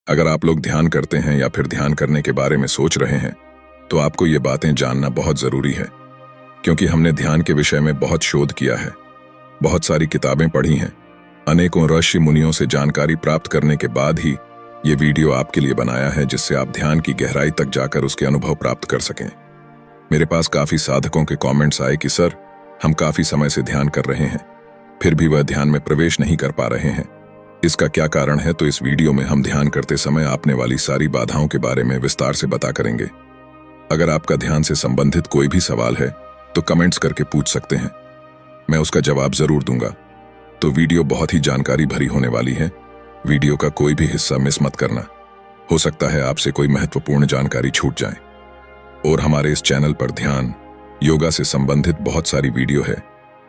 अगर आप लोग ध्यान करते हैं या फिर ध्यान करने के बारे में सोच रहे हैं, तो आपको ये बातें जानना बहुत जरूरी है, क्योंकि हमने ध्यान के विषय में बहुत शोध किया है, बहुत सारी किताबें पढ़ी हैं, अनेकों ऋषि मुनियों से जानकारी प्राप्त करने के बाद ही ये वीडियो आपके लिए बनाया है, जिससे आप ध्यान की गहराई तक जाकर उसके अनुभव प्राप्त कर सकें। मेरे पास काफी साधकों के कमेंट्स आए कि सर, हम काफी समय से ध्यान कर रहे हैं, फिर भी वह ध्यान में प्रवेश नहीं कर पा रहे हैं। इसका क्या कारण है? तो इस वीडियो में हम ध्यान करते समय आपने वाली सारी बाधाओं के बारे में विस्तार से बता करेंगे। अगर आपका ध्यान से संबंधित कोई भी सवाल है तो कमेंट्स करके पूछ सकते हैं, मैं उसका जवाब जरूर दूंगा। तो वीडियो बहुत ही जानकारी भरी होने वाली है, वीडियो का कोई भी हिस्सा मिस मत करना। हो सकता है आपसे कोई महत्वपूर्ण जानकारी छूट जाए। और हमारे इस चैनल पर ध्यान, योगा से संबंधित बहुत सारी वीडियो है,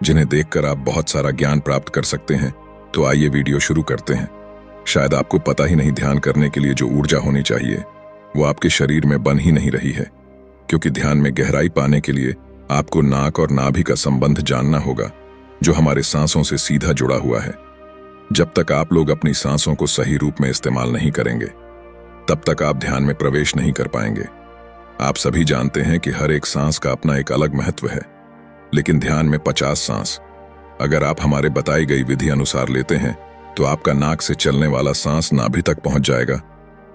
जिन्हें देखकर आप बहुत सारा ज्ञान प्राप्त कर सकते हैं। तो आइए वीडियो शुरू करते हैं। शायद आपको पता ही नहीं, ध्यान करने के लिए जो ऊर्जा होनी चाहिए वो आपके शरीर में बन ही नहीं रही है, क्योंकि ध्यान में गहराई पाने के लिए आपको नाक और नाभि का संबंध जानना होगा, जो हमारे सांसों से सीधा जुड़ा हुआ है। जब तक आप लोग अपनी सांसों को सही रूप में इस्तेमाल नहीं करेंगे, तब तक आप ध्यान में प्रवेश नहीं कर पाएंगे। आप सभी जानते हैं कि हर एक सांस का अपना एक अलग महत्व है, लेकिन ध्यान में 50 सांस अगर आप हमारे बताई गई विधि अनुसार लेते हैं, तो आपका नाक से चलने वाला सांस नाभि तक पहुंच जाएगा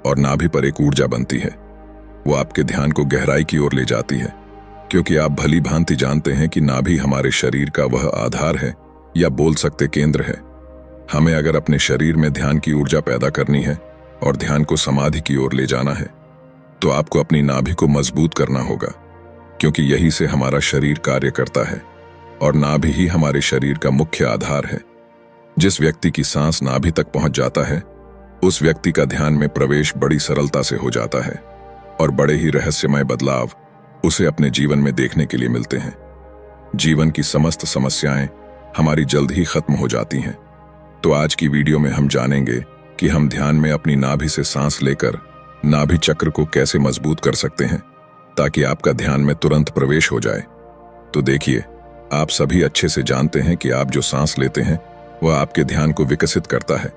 और नाभि पर एक ऊर्जा बनती है। वो आपके ध्यान को गहराई की ओर ले जाती है, क्योंकि आप भली भांति जानते हैं कि नाभि हमारे शरीर का वह आधार है, या बोल सकते केंद्र है। हमें अगर अपने शरीर में ध्यान की ऊर्जा पैदा करनी है और ध्यान को समाधि की ओर ले जाना है, तो आपको अपनी नाभि को मजबूत करना होगा, क्योंकि यही से हमारा शरीर कार्य करता है और नाभि ही हमारे शरीर का मुख्य आधार है। जिस व्यक्ति की सांस नाभि तक पहुंच जाता है, उस व्यक्ति का ध्यान में प्रवेश बड़ी सरलता से हो जाता है और बड़े ही रहस्यमय बदलाव उसे अपने जीवन में देखने के लिए मिलते हैं। जीवन की समस्त समस्याएं हमारी जल्द ही खत्म हो जाती हैं। तो आज की वीडियो में हम जानेंगे कि हम ध्यान में अपनी नाभि से सांस लेकर नाभि चक्र को कैसे मजबूत कर सकते हैं, ताकि आपका ध्यान में तुरंत प्रवेश हो जाए। तो देखिए, आप सभी अच्छे से जानते हैं कि आप जो सांस लेते हैं वह आपके ध्यान को विकसित करता है,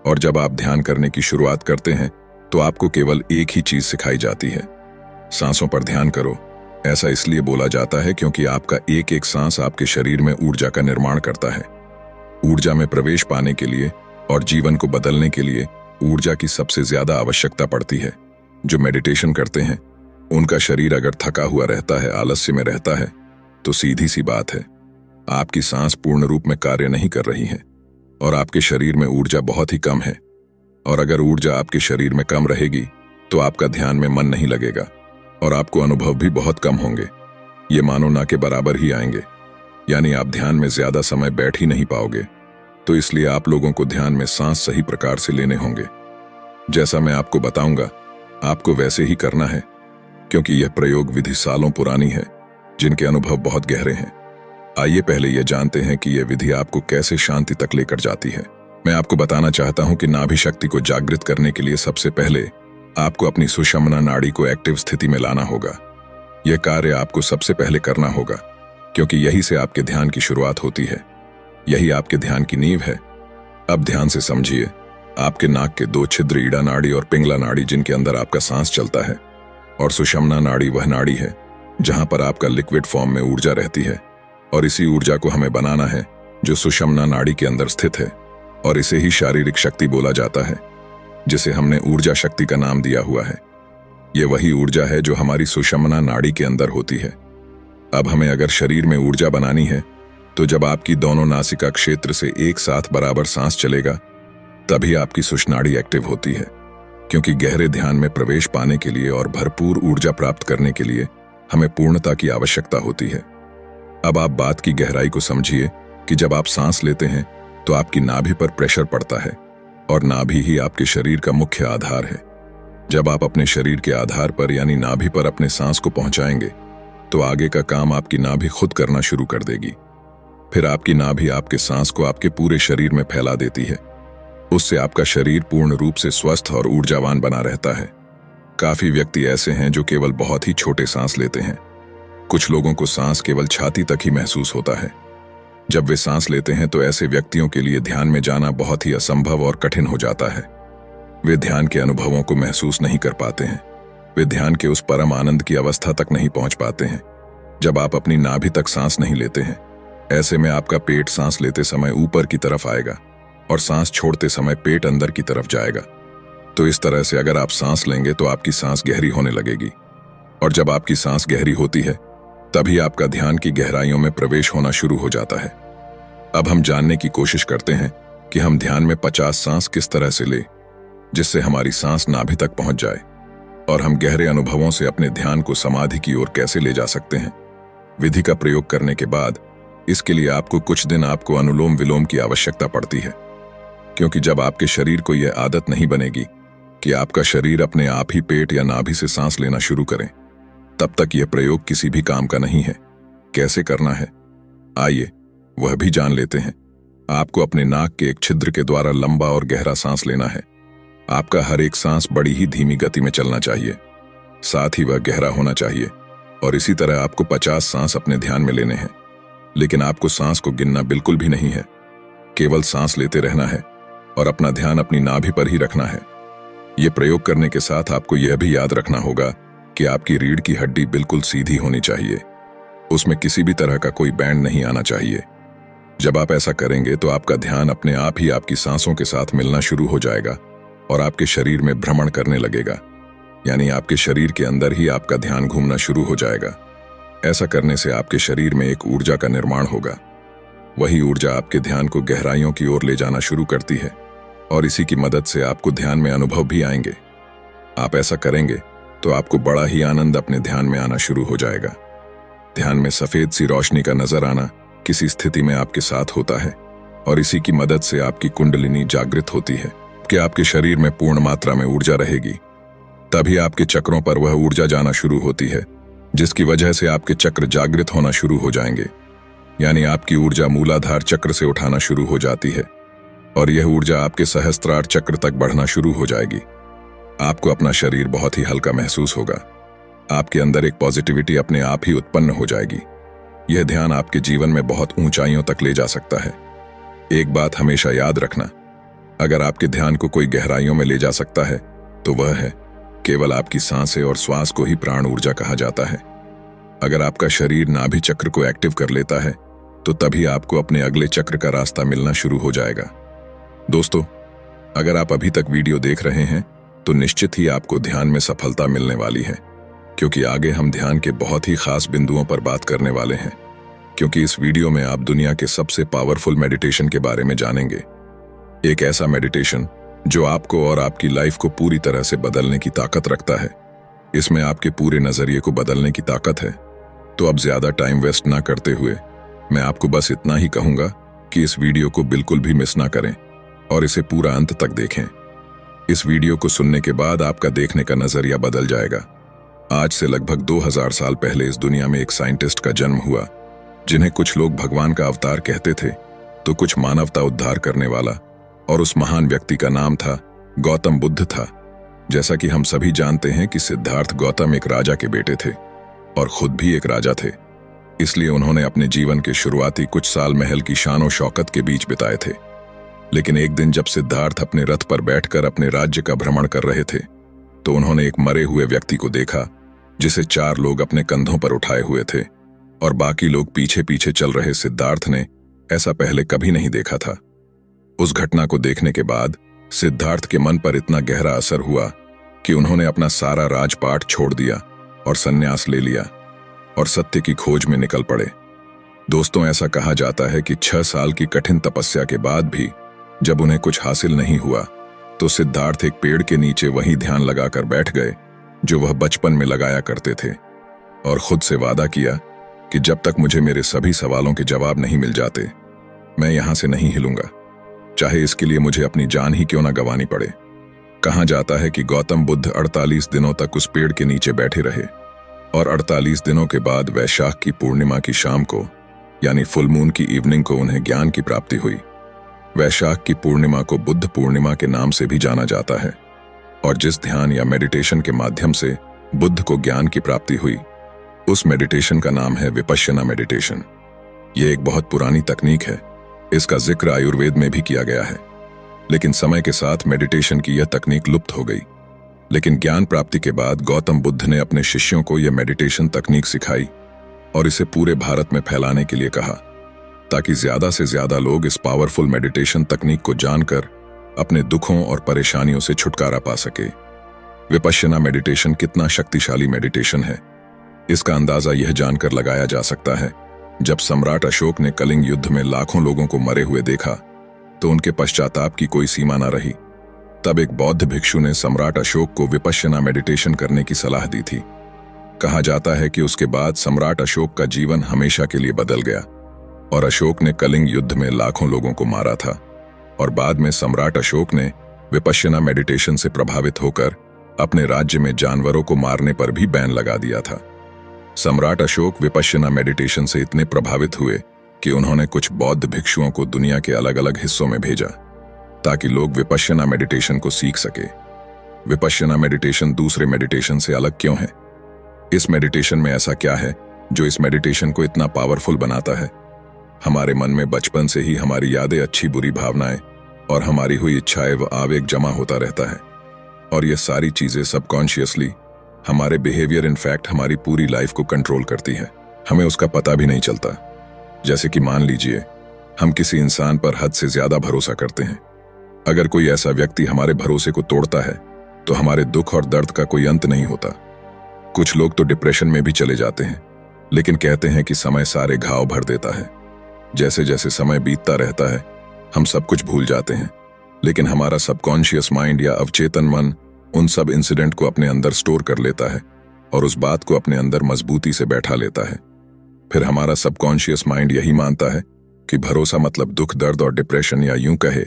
और जब आप ध्यान करने की शुरुआत करते हैं तो आपको केवल एक ही चीज सिखाई जाती है, सांसों पर ध्यान करो। ऐसा इसलिए बोला जाता है क्योंकि आपका एक एक सांस आपके शरीर में ऊर्जा का निर्माण करता है। ऊर्जा में प्रवेश पाने के लिए और जीवन को बदलने के लिए ऊर्जा की सबसे ज्यादा आवश्यकता पड़ती है। जो मेडिटेशन करते हैं उनका शरीर अगर थका हुआ रहता है, आलस्य में रहता है, तो सीधी सी बात है, आपकी सांस पूर्ण रूप में कार्य नहीं कर रही है और आपके शरीर में ऊर्जा बहुत ही कम है। और अगर ऊर्जा आपके शरीर में कम रहेगी तो आपका ध्यान में मन नहीं लगेगा और आपको अनुभव भी बहुत कम होंगे। ये मानो ना के बराबर ही आएंगे, यानी आप ध्यान में ज्यादा समय बैठ ही नहीं पाओगे। तो इसलिए आप लोगों को ध्यान में सांस सही प्रकार से लेने होंगे। जैसा मैं आपको बताऊंगा, आपको वैसे ही करना है, क्योंकि यह प्रयोग विधि सालों पुरानी है, जिनके अनुभव बहुत गहरे हैं। आइए पहले यह जानते हैं कि यह विधि आपको कैसे शांति तक लेकर जाती है। मैं आपको बताना चाहता हूं कि नाभि शक्ति को जागृत करने के लिए सबसे पहले आपको अपनी सुषुम्ना नाड़ी को एक्टिव स्थिति में लाना होगा। यह कार्य आपको सबसे पहले करना होगा, क्योंकि यही से आपके ध्यान की शुरुआत होती है, यही आपके ध्यान की नींव है। अब ध्यान से समझिए, आपके नाक के 2 छिद्र ईड़ा नाड़ी और पिंगला नाड़ी, जिनके अंदर आपका सांस चलता है, और सुषुम्ना नाड़ी वह नाड़ी है जहां पर आपका लिक्विड फॉर्म में ऊर्जा रहती है, और इसी ऊर्जा को हमें बनाना है जो सुषुम्ना नाड़ी के अंदर स्थित है, और इसे ही शारीरिक शक्ति बोला जाता है, जिसे हमने ऊर्जा शक्ति का नाम दिया हुआ है। यह वही ऊर्जा है जो हमारी सुषुम्ना नाड़ी के अंदर होती है। अब हमें अगर शरीर में ऊर्जा बनानी है, तो जब आपकी दोनों नासिका क्षेत्र से एक साथ बराबर सांस चलेगा, तभी आपकी सुषुम्नाड़ी एक्टिव होती है। क्योंकि गहरे ध्यान में प्रवेश पाने के लिए और भरपूर ऊर्जा प्राप्त करने के लिए हमें पूर्णता की आवश्यकता होती है। अब आप बात की गहराई को समझिए कि जब आप सांस लेते हैं तो आपकी नाभि पर प्रेशर पड़ता है, और नाभि ही आपके शरीर का मुख्य आधार है। जब आप अपने शरीर के आधार पर यानी नाभि पर अपने सांस को पहुंचाएंगे, तो आगे का काम आपकी नाभि खुद करना शुरू कर देगी। फिर आपकी नाभि आपके सांस को आपके पूरे शरीर में फैला देती है। उससे आपका शरीर पूर्ण रूप से स्वस्थ और ऊर्जावान बना रहता है। काफी व्यक्ति ऐसे हैं जो केवल बहुत ही छोटे सांस लेते हैं। कुछ लोगों को सांस केवल छाती तक ही महसूस होता है। जब वे सांस लेते हैं तो ऐसे व्यक्तियों के लिए ध्यान में जाना बहुत ही असंभव और कठिन हो जाता है। वे ध्यान के अनुभवों को महसूस नहीं कर पाते हैं। वे ध्यान के उस परम आनंद की अवस्था तक नहीं पहुंच पाते हैं जब आप अपनी नाभि तक सांस नहीं लेते हैं। ऐसे में आपका पेट सांस लेते समय ऊपर की तरफ आएगा और सांस छोड़ते समय पेट अंदर की तरफ जाएगा। तो इस तरह से अगर आप सांस लेंगे तो आपकी सांस गहरी होने लगेगी, और जब आपकी सांस गहरी होती है तभी आपका ध्यान की गहराइयों में प्रवेश होना शुरू हो जाता है। अब हम जानने की कोशिश करते हैं कि हम ध्यान में 50 सांस किस तरह से ले जिससे हमारी सांस नाभि तक पहुंच जाए, और हम गहरे अनुभवों से अपने ध्यान को समाधि की ओर कैसे ले जा सकते हैं। विधि का प्रयोग करने के बाद इसके लिए आपको कुछ दिन आपको अनुलोम विलोम की आवश्यकता पड़ती है, क्योंकि जब आपके शरीर को यह आदत नहीं बनेगी कि आपका शरीर अपने आप ही पेट या नाभि से सांस लेना शुरू करें, तब तक यह प्रयोग किसी भी काम का नहीं है। कैसे करना है, आइए वह भी जान लेते हैं। आपको अपने नाक के एक छिद्र के द्वारा लंबा और गहरा सांस लेना है। आपका हर एक सांस बड़ी ही धीमी गति में चलना चाहिए, साथ ही वह गहरा होना चाहिए। और इसी तरह आपको 50 सांस अपने ध्यान में लेने हैं, लेकिन आपको सांस को गिनना बिल्कुल भी नहीं है। केवल सांस लेते रहना है और अपना ध्यान अपनी नाभि पर ही रखना है। यह प्रयोग करने के साथ आपको यह भी याद रखना होगा कि आपकी रीढ़ की हड्डी बिल्कुल सीधी होनी चाहिए, उसमें किसी भी तरह का कोई बैंड नहीं आना चाहिए। जब आप ऐसा करेंगे तो आपका ध्यान अपने आप ही आपकी सांसों के साथ मिलना शुरू हो जाएगा और आपके शरीर में भ्रमण करने लगेगा, यानी आपके शरीर के अंदर ही आपका ध्यान घूमना शुरू हो जाएगा। ऐसा करने से आपके शरीर में एक ऊर्जा का निर्माण होगा। वही ऊर्जा आपके ध्यान को गहराइयों की ओर ले जाना शुरू करती है, और इसी की मदद से आपको ध्यान में अनुभव भी आएंगे। आप ऐसा करेंगे तो आपको बड़ा ही आनंद अपने ध्यान में आना शुरू हो जाएगा। ध्यान में सफेद सी रोशनी का नजर आना किसी स्थिति में आपके साथ होता है, और इसी की मदद से आपकी कुंडलिनी जागृत होती है कि आपके शरीर में पूर्ण मात्रा में ऊर्जा रहेगी। तभी आपके चक्रों पर वह ऊर्जा जाना शुरू होती है, जिसकी वजह से आपके चक्र जागृत होना शुरू हो जाएंगे, यानी आपकी ऊर्जा मूलाधार चक्र से उठाना शुरू हो जाती है, और यह ऊर्जा आपके सहस्त्रार चक्र तक बढ़ना शुरू हो जाएगी। आपको अपना शरीर बहुत ही हल्का महसूस होगा। आपके अंदर एक पॉजिटिविटी अपने आप ही उत्पन्न हो जाएगी। यह ध्यान आपके जीवन में बहुत ऊंचाइयों तक ले जा सकता है। एक बात हमेशा याद रखना, अगर आपके ध्यान को कोई गहराइयों में ले जा सकता है तो वह है केवल आपकी सांसें और श्वास को ही प्राण ऊर्जा कहा जाता है। अगर आपका शरीर नाभि चक्र को एक्टिव कर लेता है तो तभी आपको अपने अगले चक्र का रास्ता मिलना शुरू हो जाएगा। दोस्तों, अगर आप अभी तक वीडियो देख रहे हैं तो निश्चित ही आपको ध्यान में सफलता मिलने वाली है, क्योंकि आगे हम ध्यान के बहुत ही खास बिंदुओं पर बात करने वाले हैं। क्योंकि इस वीडियो में आप दुनिया के सबसे पावरफुल मेडिटेशन के बारे में जानेंगे। एक ऐसा मेडिटेशन जो आपको और आपकी लाइफ को पूरी तरह से बदलने की ताकत रखता है। इसमें आपके पूरे नजरिए को बदलने की ताकत है। तो अब ज्यादा टाइम वेस्ट ना करते हुए मैं आपको बस इतना ही कहूंगा कि इस वीडियो को बिल्कुल भी मिस ना करें और इसे पूरा अंत तक देखें। इस वीडियो को सुनने के बाद आपका देखने का नजरिया बदल जाएगा। आज से लगभग 2000 साल पहले इस दुनिया में एक साइंटिस्ट का जन्म हुआ, जिन्हें कुछ लोग भगवान का अवतार कहते थे तो कुछ मानवता उद्धार करने वाला, और उस महान व्यक्ति का नाम था गौतम बुद्ध था। जैसा कि हम सभी जानते हैं कि सिद्धार्थ गौतम एक राजा के बेटे थे और खुद भी एक राजा थे, इसलिए उन्होंने अपने जीवन के शुरुआती कुछ साल महल की शान शौकत के बीच बिताए थे। लेकिन एक दिन जब सिद्धार्थ अपने रथ पर बैठकर अपने राज्य का भ्रमण कर रहे थे तो उन्होंने एक मरे हुए व्यक्ति को देखा, जिसे 4 लोग अपने कंधों पर उठाए हुए थे और बाकी लोग पीछे पीछे चल रहे। सिद्धार्थ ने ऐसा पहले कभी नहीं देखा था। उस घटना को देखने के बाद सिद्धार्थ के मन पर इतना गहरा असर हुआ कि उन्होंने अपना सारा राजपाट छोड़ दिया और संन्यास ले लिया और सत्य की खोज में निकल पड़े। दोस्तों, ऐसा कहा जाता है कि 6 साल की कठिन तपस्या के बाद भी जब उन्हें कुछ हासिल नहीं हुआ तो सिद्धार्थ एक पेड़ के नीचे वहीं ध्यान लगाकर बैठ गए जो वह बचपन में लगाया करते थे, और खुद से वादा किया कि जब तक मुझे मेरे सभी सवालों के जवाब नहीं मिल जाते मैं यहां से नहीं हिलूंगा, चाहे इसके लिए मुझे अपनी जान ही क्यों ना गंवानी पड़े। कहा जाता है कि गौतम बुद्ध 48 दिनों तक उस पेड़ के नीचे बैठे रहे, और 48 दिनों के बाद वैशाख की पूर्णिमा की शाम को, यानी फुल मून की इवनिंग को, उन्हें ज्ञान की प्राप्ति हुई। वैशाख की पूर्णिमा को बुद्ध पूर्णिमा के नाम से भी जाना जाता है, और जिस ध्यान या मेडिटेशन के माध्यम से बुद्ध को ज्ञान की प्राप्ति हुई उस मेडिटेशन का नाम है विपश्यना मेडिटेशन। यह एक बहुत पुरानी तकनीक है। इसका जिक्र आयुर्वेद में भी किया गया है। लेकिन समय के साथ मेडिटेशन की यह तकनीक लुप्त हो गई। लेकिन ज्ञान प्राप्ति के बाद गौतम बुद्ध ने अपने शिष्यों को यह मेडिटेशन तकनीक सिखाई और इसे पूरे भारत में फैलाने के लिए कहा, ताकि ज्यादा से ज्यादा लोग इस पावरफुल मेडिटेशन तकनीक को जानकर अपने दुखों और परेशानियों से छुटकारा पा सके। विपश्यना मेडिटेशन कितना शक्तिशाली मेडिटेशन है, इसका अंदाजा यह जानकर लगाया जा सकता है। जब सम्राट अशोक ने कलिंग युद्ध में लाखों लोगों को मरे हुए देखा तो उनके पश्चाताप की कोई सीमा न रही। तब एक बौद्ध भिक्षु ने सम्राट अशोक को विपश्यना मेडिटेशन करने की सलाह दी थी। कहा जाता है कि उसके बाद सम्राट अशोक का जीवन हमेशा के लिए बदल गया और अशोक ने कलिंग युद्ध में लाखों लोगों को मारा था। और बाद में सम्राट अशोक ने विपश्यना मेडिटेशन से प्रभावित होकर अपने राज्य में जानवरों को मारने पर भी बैन लगा दिया था। सम्राट अशोक विपश्यना मेडिटेशन से इतने प्रभावित हुए कि उन्होंने कुछ बौद्ध भिक्षुओं को दुनिया के अलग अलग हिस्सों में भेजा ताकि लोग विपश्यना मेडिटेशन को सीख सके। विपश्यना मेडिटेशन दूसरे मेडिटेशन से अलग क्यों है? इस मेडिटेशन में ऐसा क्या है जो इस मेडिटेशन को इतना पावरफुल बनाता है? हमारे मन में बचपन से ही हमारी यादें, अच्छी बुरी भावनाएं और हमारी हुई इच्छाएं व आवेग जमा होता रहता है, और ये सारी चीजें सबकॉन्शियसली हमारे बिहेवियर, इनफैक्ट हमारी पूरी लाइफ को कंट्रोल करती है। हमें उसका पता भी नहीं चलता। जैसे कि मान लीजिए हम किसी इंसान पर हद से ज्यादा भरोसा करते हैं। अगर कोई ऐसा व्यक्ति हमारे भरोसे को तोड़ता है तो हमारे दुख और दर्द का कोई अंत नहीं होता। कुछ लोग तो डिप्रेशन में भी चले जाते हैं, लेकिन कहते हैं कि समय सारे घाव भर देता है। जैसे जैसे समय बीतता रहता है हम सब कुछ भूल जाते हैं, लेकिन हमारा सबकॉन्शियस माइंड या अवचेतन मन उन सब इंसिडेंट को अपने अंदर स्टोर कर लेता है और उस बात को अपने अंदर मजबूती से बैठा लेता है। फिर हमारा सबकॉन्शियस माइंड यही मानता है कि भरोसा मतलब दुख, दर्द और डिप्रेशन, या यूं कहे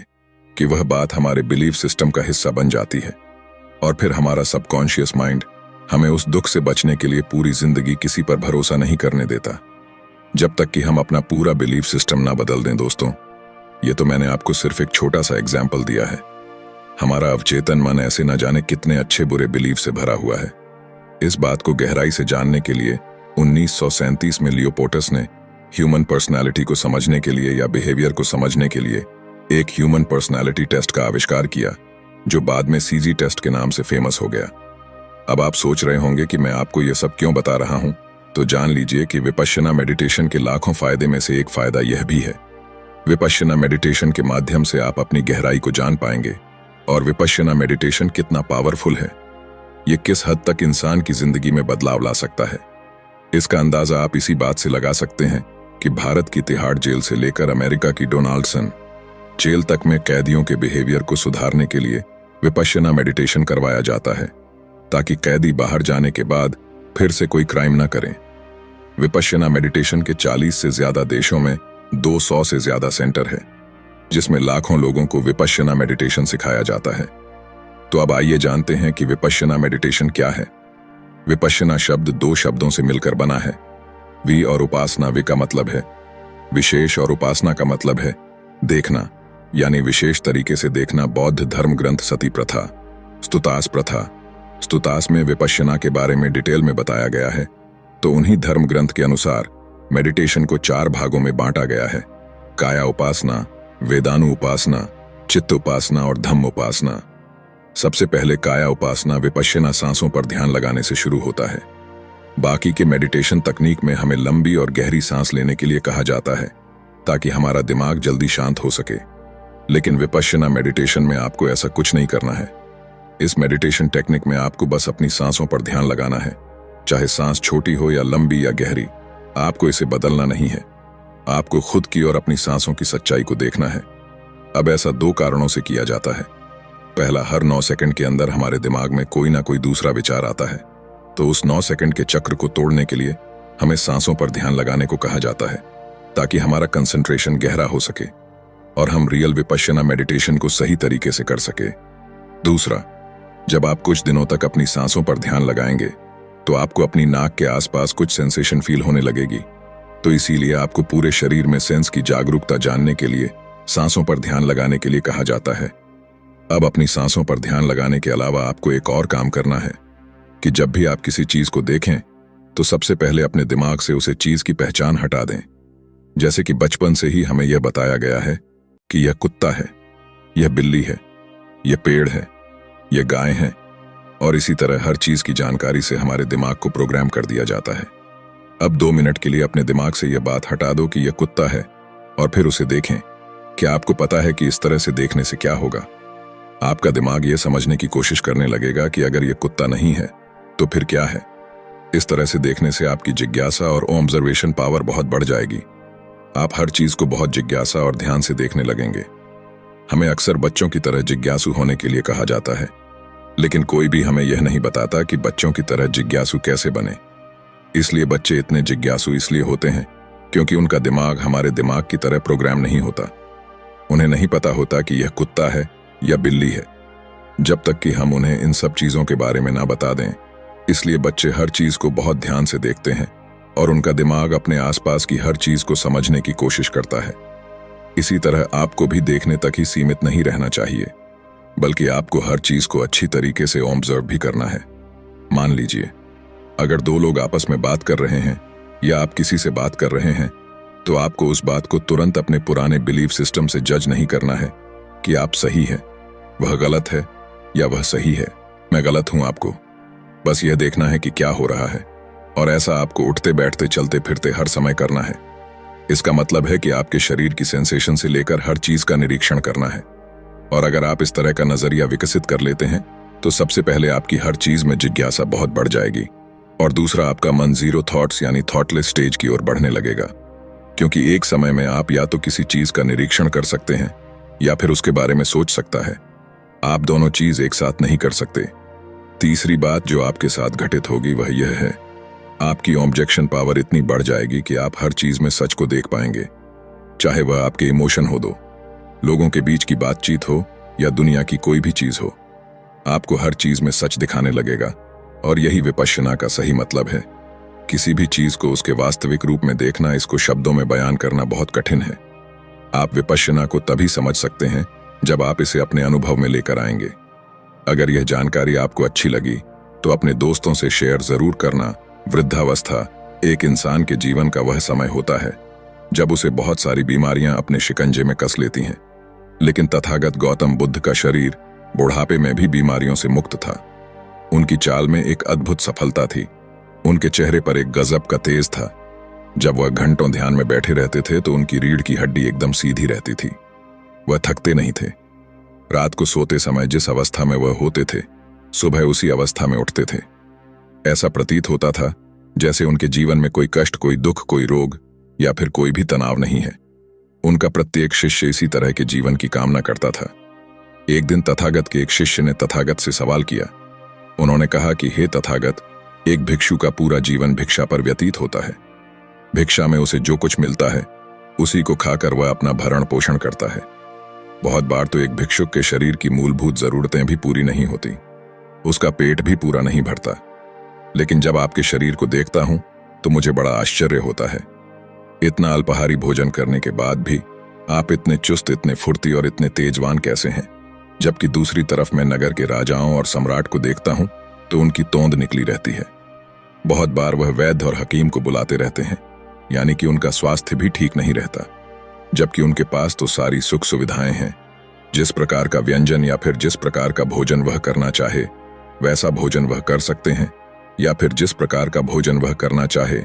कि वह बात हमारे बिलीफ सिस्टम का हिस्सा बन जाती है। और फिर हमारा सबकॉन्शियस माइंड हमें उस दुख से बचने के लिए पूरी जिंदगी किसी पर भरोसा नहीं करने देता, जब तक कि हम अपना पूरा बिलीफ सिस्टम ना बदल दें। दोस्तों, ये तो मैंने आपको सिर्फ एक छोटा सा एग्जाम्पल दिया है। हमारा अवचेतन मन ऐसे न जाने कितने अच्छे बुरे बिलीफ से भरा हुआ है। इस बात को गहराई से जानने के लिए 1937 में लियोपोल्टस ने ह्यूमन पर्सनालिटी को समझने के लिए या बिहेवियर को समझने के लिए एक ह्यूमन पर्सनालिटी टेस्ट का आविष्कार किया, जो बाद में सीजी टेस्ट के नाम से फेमस हो गया। अब आप सोच रहे होंगे कि मैं आपको यह सब क्यों बता रहा हूं, तो जान लीजिए कि विपश्यना मेडिटेशन के लाखों फायदे में से एक फायदा यह भी है। विपश्यना मेडिटेशन के माध्यम से आप अपनी गहराई को जान पाएंगे और विपश्यना मेडिटेशन कितना पावरफुल है, यह किस हद तक इंसान की जिंदगी में बदलाव ला सकता है। इसका अंदाजा आप इसी बात से लगा सकते हैं कि भारत की तिहाड़ जेल से लेकर अमेरिका की डोनाल्डसन जेल तक में कैदियों के बिहेवियर को सुधारने के लिए विपश्यना मेडिटेशन करवाया जाता है, ताकि कैदी बाहर जाने के बाद फिर से कोई क्राइम ना करें। विपश्यना मेडिटेशन के 40 से ज्यादा देशों में 200 से ज्यादा सेंटर है, जिसमें लाखों लोगों को विपश्यना मेडिटेशन सिखाया जाता है। तो अब आइए जानते हैं कि विपश्यना मेडिटेशन क्या है। विपश्यना शब्द 2 शब्दों से मिलकर बना है। वि और उपासना। वि का मतलब है विशेष और उपासना का मतलब है देखना, यानी विशेष तरीके से देखना। बौद्ध धर्म ग्रंथ सती प्रथा, स्तुतास प्रथा, स्तुतास में विपश्यना के बारे में डिटेल में बताया गया है। तो उन्हीं धर्म ग्रंथ के अनुसार मेडिटेशन को 4 भागों में बांटा गया है: काया उपासना, वेदानु उपासना, चित्त उपासना और धम्म उपासना। सबसे पहले काया उपासना विपश्यना सांसों पर ध्यान लगाने से शुरू होता है। बाकी के मेडिटेशन तकनीक में हमें लंबी और गहरी सांस लेने के लिए कहा जाता है, ताकि हमारा दिमाग जल्दी शांत हो सके। लेकिन विपश्यना मेडिटेशन में आपको ऐसा कुछ नहीं करना है। इस मेडिटेशन टेक्निक में आपको बस अपनी सांसों पर ध्यान लगाना है, चाहे सांस छोटी हो या लंबी या गहरी। आपको इसे बदलना नहीं है, आपको खुद की और अपनी सांसों की सच्चाई को देखना है। अब ऐसा 2 कारणों से किया जाता है। पहला, हर 9 सेकंड के अंदर हमारे दिमाग में कोई ना कोई दूसरा विचार आता है, तो उस 9 सेकंड के चक्र को तोड़ने के लिए हमें सांसों पर ध्यान लगाने को कहा जाता है, ताकि हमारा कंसंट्रेशन गहरा हो सके और हम रियल विपश्यना मेडिटेशन को सही तरीके से कर सके। दूसरा, जब आप कुछ दिनों तक अपनी सांसों पर ध्यान लगाएंगे तो आपको अपनी नाक के आसपास कुछ सेंसेशन फील होने लगेगी। तो इसीलिए आपको पूरे शरीर में सेंस की जागरूकता जानने के लिए सांसों पर ध्यान लगाने के लिए कहा जाता है। अब अपनी सांसों पर ध्यान लगाने के अलावा आपको एक और काम करना है कि जब भी आप किसी चीज को देखें तो सबसे पहले अपने दिमाग से उसे चीज की पहचान हटा दें। जैसे कि बचपन से ही हमें यह बताया गया है कि यह कुत्ता है, यह बिल्ली है, यह पेड़ है, यह गाय है, और इसी तरह हर चीज की जानकारी से हमारे दिमाग को प्रोग्राम कर दिया जाता है। अब 2 मिनट के लिए अपने दिमाग से यह बात हटा दो कि यह कुत्ता है और फिर उसे देखें। क्या आपको पता है कि इस तरह से देखने से क्या होगा? आपका दिमाग यह समझने की कोशिश करने लगेगा कि अगर यह कुत्ता नहीं है तो फिर क्या है। इस तरह से देखने से आपकी जिज्ञासा और ऑब्जर्वेशन पावर बहुत बढ़ जाएगी। आप हर चीज को बहुत जिज्ञासा और ध्यान से देखने लगेंगे। हमें अक्सर बच्चों की तरह जिज्ञासु होने के लिए कहा जाता है, लेकिन कोई भी हमें यह नहीं बताता कि बच्चों की तरह जिज्ञासु कैसे बने। इसलिए बच्चे इतने जिज्ञासु इसलिए होते हैं क्योंकि उनका दिमाग हमारे दिमाग की तरह प्रोग्राम नहीं होता। उन्हें नहीं पता होता कि यह कुत्ता है या बिल्ली है, जब तक कि हम उन्हें इन सब चीजों के बारे में ना बता दें। इसलिए बच्चे हर चीज को बहुत ध्यान से देखते हैं और उनका दिमाग अपने आसपास की हर चीज को समझने की कोशिश करता है। इसी तरह आपको भी देखने तक ही सीमित नहीं रहना चाहिए, बल्कि आपको हर चीज को अच्छी तरीके से ऑब्जर्व भी करना है। मान लीजिए, अगर 2 लोग आपस में बात कर रहे हैं या आप किसी से बात कर रहे हैं, तो आपको उस बात को तुरंत अपने पुराने बिलीफ सिस्टम से जज नहीं करना है कि आप सही हैं, वह गलत है या वह सही है, मैं गलत हूं। आपको बस यह देखना है कि क्या हो रहा है, और ऐसा आपको उठते बैठते चलते फिरते हर समय करना है। इसका मतलब है कि आपके शरीर की सेंसेशन से लेकर हर चीज का निरीक्षण करना है। और अगर आप इस तरह का नजरिया विकसित कर लेते हैं तो सबसे पहले आपकी हर चीज में जिज्ञासा बहुत बढ़ जाएगी, और दूसरा आपका मन जीरो थॉट्स यानी थॉटलेस स्टेज की ओर बढ़ने लगेगा, क्योंकि एक समय में आप या तो किसी चीज का निरीक्षण कर सकते हैं या फिर उसके बारे में सोच सकता है। आप दोनों चीज एक साथ नहीं कर सकते। तीसरी बात जो आपके साथ घटित होगी वह यह है, आपकी ऑब्जेक्शन पावर इतनी बढ़ जाएगी कि आप हर चीज में सच को देख पाएंगे, चाहे वह आपके इमोशन हो, दो लोगों के बीच की बातचीत हो या दुनिया की कोई भी चीज हो। आपको हर चीज में सच दिखाने लगेगा, और यही विपश्यना का सही मतलब है। किसी भी चीज को उसके वास्तविक रूप में देखना, इसको शब्दों में बयान करना बहुत कठिन है। आप विपश्यना को तभी समझ सकते हैं जब आप इसे अपने अनुभव में लेकर आएंगे। अगर यह जानकारी आपको अच्छी लगी तो अपने दोस्तों से शेयर जरूर करना। वृद्धावस्था एक इंसान के जीवन का वह समय होता है जब उसे बहुत सारी बीमारियां अपने शिकंजे में कस लेती हैं, लेकिन तथागत गौतम बुद्ध का शरीर बुढ़ापे में भी बीमारियों से मुक्त था। उनकी चाल में एक अद्भुत सफलता थी, उनके चेहरे पर एक गजब का तेज था। जब वह घंटों ध्यान में बैठे रहते थे तो उनकी रीढ़ की हड्डी एकदम सीधी रहती थी। वह थकते नहीं थे। रात को सोते समय जिस अवस्था में वह होते थे, सुबह उसी अवस्था में उठते थे। ऐसा प्रतीत होता था जैसे उनके जीवन में कोई कष्ट, कोई दुख, कोई रोग या फिर कोई भी तनाव नहीं है। उनका प्रत्येक शिष्य इसी तरह के जीवन की कामना करता था। एक दिन तथागत के एक शिष्य ने तथागत से सवाल किया। उन्होंने कहा कि हे तथागत, एक भिक्षु का पूरा जीवन भिक्षा पर व्यतीत होता है। भिक्षा में उसे जो कुछ मिलता है उसी को खाकर वह अपना भरण पोषण करता है। बहुत बार तो एक भिक्षुक के शरीर की मूलभूत जरूरतें भी पूरी नहीं होती, उसका पेट भी पूरा नहीं भरता। लेकिन जब आपके शरीर को देखता हूं तो मुझे बड़ा आश्चर्य होता है। इतना अल्पाहारी भोजन करने के बाद भी आप इतने चुस्त, इतने फुर्ती और इतने तेजवान कैसे हैं? जबकि दूसरी तरफ मैं नगर के राजाओं और सम्राट को देखता हूं तो उनकी तोंद निकली रहती है। बहुत बार वह वैद्य और हकीम को बुलाते रहते हैं, यानी कि उनका स्वास्थ्य भी ठीक नहीं रहता, जबकि उनके पास तो सारी सुख सुविधाएं हैं। जिस प्रकार का व्यंजन या फिर जिस प्रकार का भोजन वह करना चाहे वैसा भोजन वह कर सकते हैं, या फिर जिस प्रकार का भोजन वह करना चाहे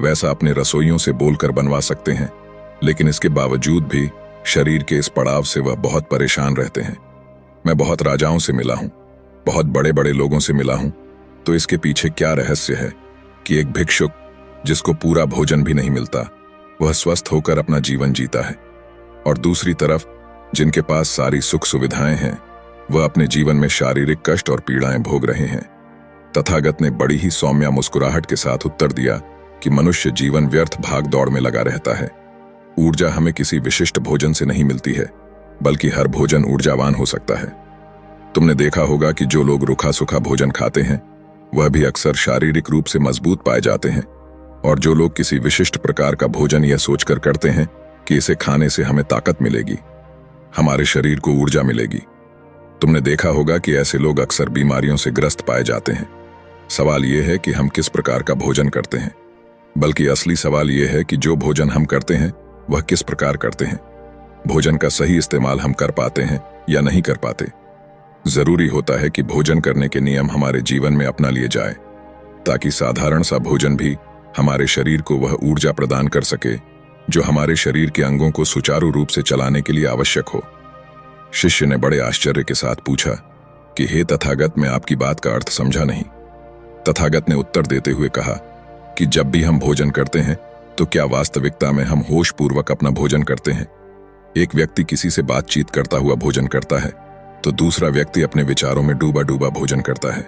वैसा अपने रसोइयों से बोलकर बनवा सकते हैं। लेकिन इसके बावजूद भी शरीर के इस पड़ाव से वह बहुत परेशान रहते हैं। मैं बहुत राजाओं से मिला हूं, बहुत बड़े बड़े लोगों से मिला हूं, तो इसके पीछे क्या रहस्य है कि एक भिक्षुक जिसको पूरा भोजन भी नहीं मिलता वह स्वस्थ होकर अपना जीवन जीता है, और दूसरी तरफ जिनके पास सारी सुख सुविधाएं हैं वह अपने जीवन में शारीरिक कष्ट और पीड़ाएं भोग रहे हैं। तथागत ने बड़ी ही सौम्य मुस्कुराहट के साथ उत्तर दिया कि मनुष्य जीवन व्यर्थ भाग दौड़ में लगा रहता है। ऊर्जा हमें किसी विशिष्ट भोजन से नहीं मिलती है, बल्कि हर भोजन ऊर्जावान हो सकता है। तुमने देखा होगा कि जो लोग रूखा सूखा भोजन खाते हैं वह भी अक्सर शारीरिक रूप से मजबूत पाए जाते हैं, और जो लोग किसी विशिष्ट प्रकार का भोजन यह सोचकर करते हैं कि इसे खाने से हमें ताकत मिलेगी, हमारे शरीर को ऊर्जा मिलेगी, तुमने देखा होगा कि ऐसे लोग अक्सर बीमारियों से ग्रस्त पाए जाते हैं। सवाल यह है कि हम किस प्रकार का भोजन करते हैं, बल्कि असली सवाल यह है कि जो भोजन हम करते हैं वह किस प्रकार करते हैं। भोजन का सही इस्तेमाल हम कर पाते हैं या नहीं कर पाते। जरूरी होता है कि भोजन करने के नियम हमारे जीवन में अपना लिए जाए, ताकि साधारण सा भोजन भी हमारे शरीर को वह ऊर्जा प्रदान कर सके जो हमारे शरीर के अंगों को सुचारू रूप से चलाने के लिए आवश्यक हो। शिष्य ने बड़े आश्चर्य के साथ पूछा कि हे तथागत, मैं आपकी बात का अर्थ समझा नहीं। तथागत ने उत्तर देते हुए कहा कि जब भी हम भोजन करते हैं तो क्या वास्तविकता में हम होश पूर्वक अपना भोजन करते हैं? एक व्यक्ति किसी से बातचीत करता हुआ भोजन करता है तो दूसरा व्यक्ति अपने विचारों में डूबा डूबा भोजन करता है।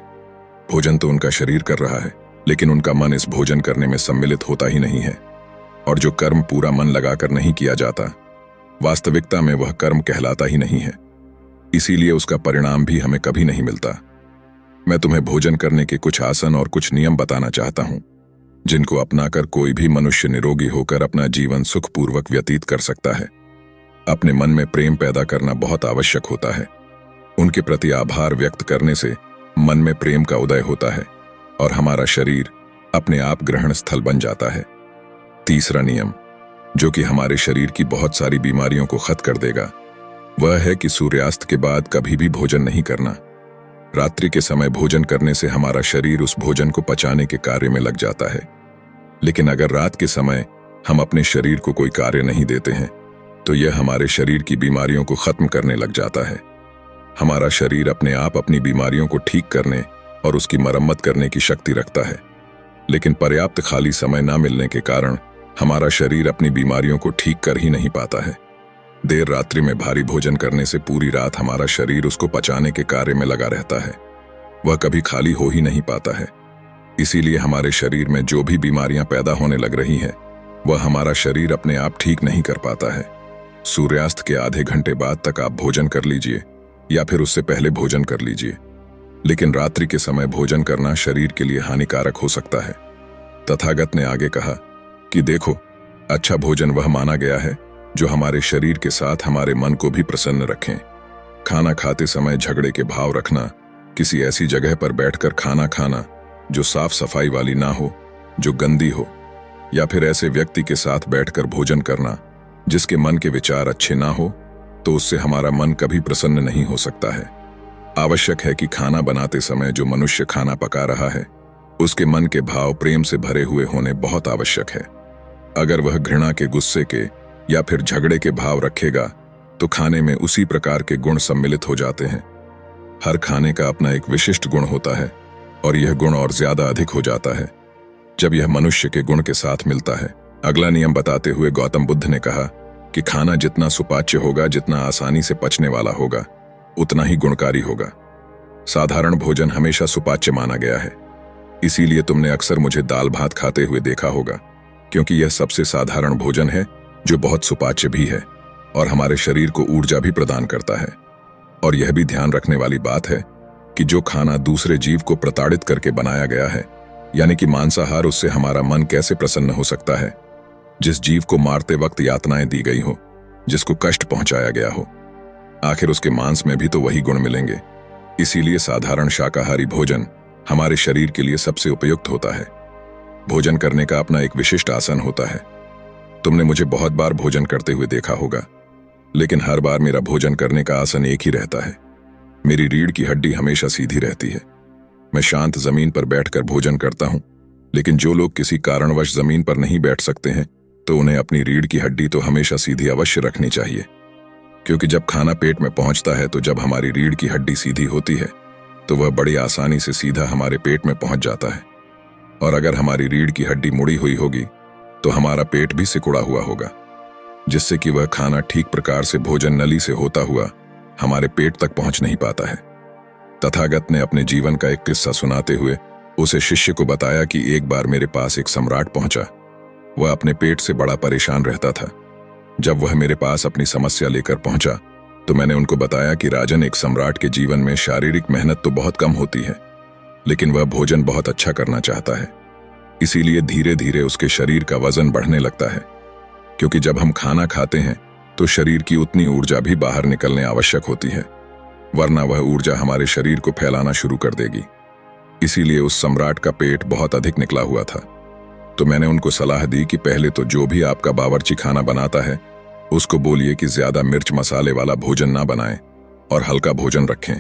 भोजन तो उनका शरीर कर रहा है, लेकिन उनका मन इस भोजन करने में सम्मिलित होता ही नहीं है। और जो कर्म पूरा मन लगाकर नहीं किया जाता, वास्तविकता में वह कर्म कहलाता ही नहीं है। इसीलिए उसका परिणाम भी हमें कभी नहीं मिलता। मैं तुम्हें भोजन करने के कुछ आसन और कुछ नियम बताना चाहता हूं, जिनको अपनाकर कोई भी मनुष्य निरोगी होकर अपना जीवन सुखपूर्वक व्यतीत कर सकता है। अपने मन में प्रेम पैदा करना बहुत आवश्यक होता है। उनके प्रति आभार व्यक्त करने से मन में प्रेम का उदय होता है और हमारा शरीर अपने आप ग्रहण स्थल बन जाता है। तीसरा नियम, जो कि हमारे शरीर की बहुत सारी बीमारियों को खत्म कर देगा, वह है कि सूर्यास्त के बाद कभी भी भोजन नहीं करना। रात्रि के समय भोजन करने से हमारा शरीर उस भोजन को पचाने के कार्य में लग जाता है। लेकिन अगर रात के समय हम अपने शरीर को कोई कार्य नहीं देते हैं तो यह हमारे शरीर की बीमारियों को खत्म करने लग जाता है। हमारा शरीर अपने आप अपनी बीमारियों को ठीक करने और उसकी मरम्मत करने की शक्ति रखता है, लेकिन पर्याप्त खाली समय न मिलने के कारण हमारा शरीर अपनी बीमारियों को ठीक कर ही नहीं पाता है। देर रात्रि में भारी भोजन करने से पूरी रात हमारा शरीर उसको पचाने के कार्य में लगा रहता है। वह कभी खाली हो ही नहीं पाता है। इसीलिए हमारे शरीर में जो भी बीमारियां पैदा होने लग रही हैं, वह हमारा शरीर अपने आप ठीक नहीं कर पाता है। सूर्यास्त के आधे घंटे बाद तक आप भोजन कर लीजिए या फिर उससे पहले भोजन कर लीजिए, लेकिन रात्रि के समय भोजन करना शरीर के लिए हानिकारक हो सकता है। तथागत ने आगे कहा कि देखो, अच्छा भोजन वह माना गया है जो हमारे शरीर के साथ हमारे मन को भी प्रसन्न रखें। खाना खाते समय झगड़े के भाव रखना, किसी ऐसी जगह पर बैठकर खाना खाना जो साफ सफाई वाली ना हो, जो गंदी हो, या फिर ऐसे व्यक्ति के साथ बैठकर भोजन करना जिसके मन के विचार अच्छे ना हो, तो उससे हमारा मन कभी प्रसन्न नहीं हो सकता है। आवश्यक है कि खाना बनाते समय जो मनुष्य खाना पका रहा है, उसके मन के भाव प्रेम से भरे हुए होने बहुत आवश्यक है। अगर वह घृणा के, गुस्से के या फिर झगड़े के भाव रखेगा तो खाने में उसी प्रकार के गुण सम्मिलित हो जाते हैं। हर खाने का अपना एक विशिष्ट गुण होता है और यह गुण और ज्यादा अधिक हो जाता है जब यह मनुष्य के गुण के साथ मिलता है। अगला नियम बताते हुए गौतम बुद्ध ने कहा कि खाना जितना सुपाच्य होगा, जितना आसानी से पचने वाला होगा, उतना ही गुणकारी होगा। साधारण भोजन हमेशा सुपाच्य माना गया है, इसीलिए तुमने अक्सर मुझे दाल भात खाते हुए देखा होगा, क्योंकि यह सबसे साधारण भोजन है जो बहुत सुपाच्य भी है और हमारे शरीर को ऊर्जा भी प्रदान करता है। और यह भी ध्यान रखने वाली बात है कि जो खाना दूसरे जीव को प्रताड़ित करके बनाया गया है, यानी कि मांसाहार, उससे हमारा मन कैसे प्रसन्न हो सकता है? जिस जीव को मारते वक्त यातनाएं दी गई हो, जिसको कष्ट पहुंचाया गया हो, आखिर उसके मांस में भी तो वही गुण मिलेंगे। इसीलिए साधारण शाकाहारी भोजन हमारे शरीर के लिए सबसे उपयुक्त होता है। भोजन करने का अपना एक विशिष्ट आसन होता है। तुमने मुझे बहुत बार भोजन करते हुए देखा होगा, लेकिन हर बार मेरा भोजन करने का आसन एक ही रहता है। मेरी रीढ़ की हड्डी हमेशा सीधी रहती है। मैं शांत जमीन पर बैठकर भोजन करता हूं, लेकिन जो लोग किसी कारणवश जमीन पर नहीं बैठ सकते हैं, तो उन्हें अपनी रीढ़ की हड्डी तो हमेशा सीधी अवश्य रखनी चाहिए, क्योंकि जब खाना पेट में पहुंचता है तो जब हमारी रीढ़ की हड्डी सीधी होती है तो वह बड़ी आसानी से सीधा हमारे पेट में पहुंच जाता है। और अगर हमारी रीढ़ की हड्डी मुड़ी हुई होगी तो हमारा पेट भी सिकुड़ा हुआ होगा, जिससे कि वह खाना ठीक प्रकार से भोजन नली से होता हुआ हमारे पेट तक पहुंच नहीं पाता है। तथागत ने अपने जीवन का एक किस्सा सुनाते हुए उसे शिष्य को बताया कि एक बार मेरे पास एक सम्राट पहुंचा। वह अपने पेट से बड़ा परेशान रहता था। जब वह मेरे पास अपनी समस्या लेकर पहुंचा तो मैंने उनको बताया कि राजन, एक सम्राट के जीवन में शारीरिक मेहनत तो बहुत कम होती है, लेकिन वह भोजन बहुत अच्छा करना चाहता है। इसीलिए धीरे धीरे उसके शरीर का वजन बढ़ने लगता है, क्योंकि जब हम खाना खाते हैं तो शरीर की उतनी ऊर्जा भी बाहर निकलने आवश्यक होती है, वरना वह ऊर्जा हमारे शरीर को फैलाना शुरू कर देगी। इसीलिए उस सम्राट का पेट बहुत अधिक निकला हुआ था। तो मैंने उनको सलाह दी कि पहले तो जो भी आपका बावर्ची खाना बनाता है, उसको बोलिए कि ज्यादा मिर्च मसाले वाला भोजन ना बनाएं और हल्का भोजन रखें।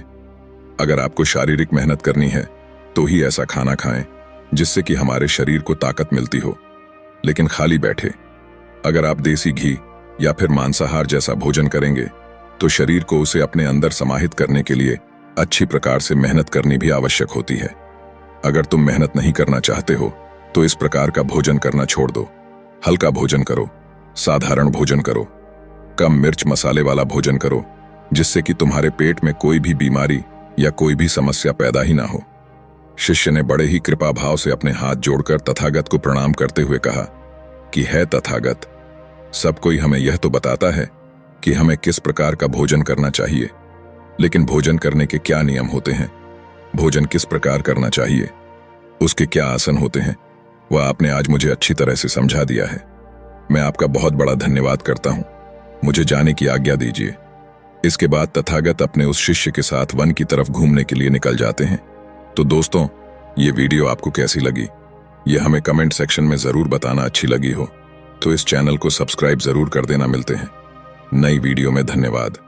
अगर आपको शारीरिक मेहनत करनी है तो ही ऐसा खाना खाएं जिससे कि हमारे शरीर को ताकत मिलती हो, लेकिन खाली बैठे अगर आप देसी घी या फिर मांसाहार जैसा भोजन करेंगे तो शरीर को उसे अपने अंदर समाहित करने के लिए अच्छी प्रकार से मेहनत करनी भी आवश्यक होती है। अगर तुम मेहनत नहीं करना चाहते हो तो इस प्रकार का भोजन करना छोड़ दो। हल्का भोजन करो, साधारण भोजन करो, कम मिर्च मसाले वाला भोजन करो, जिससे कि तुम्हारे पेट में कोई भी बीमारी या कोई भी समस्या पैदा ही ना हो। शिष्य ने बड़े ही कृपा भाव से अपने हाथ जोड़कर तथागत को प्रणाम करते हुए कहा कि है तथागत, सब कोई हमें यह तो बताता है कि हमें किस प्रकार का भोजन करना चाहिए, लेकिन भोजन करने के क्या नियम होते हैं, भोजन किस प्रकार करना चाहिए, उसके क्या आसन होते हैं, वह आपने आज मुझे अच्छी तरह से समझा दिया है। मैं आपका बहुत बड़ा धन्यवाद करता हूं। मुझे जाने की आज्ञा दीजिए। इसके बाद तथागत अपने उस शिष्य के साथ वन की तरफ घूमने के लिए निकल जाते हैं। तो दोस्तों, ये वीडियो आपको कैसी लगी, ये हमें कमेंट सेक्शन में जरूर बताना। अच्छी लगी हो तो इस चैनल को सब्सक्राइब जरूर कर देना। मिलते हैं नई वीडियो में। धन्यवाद।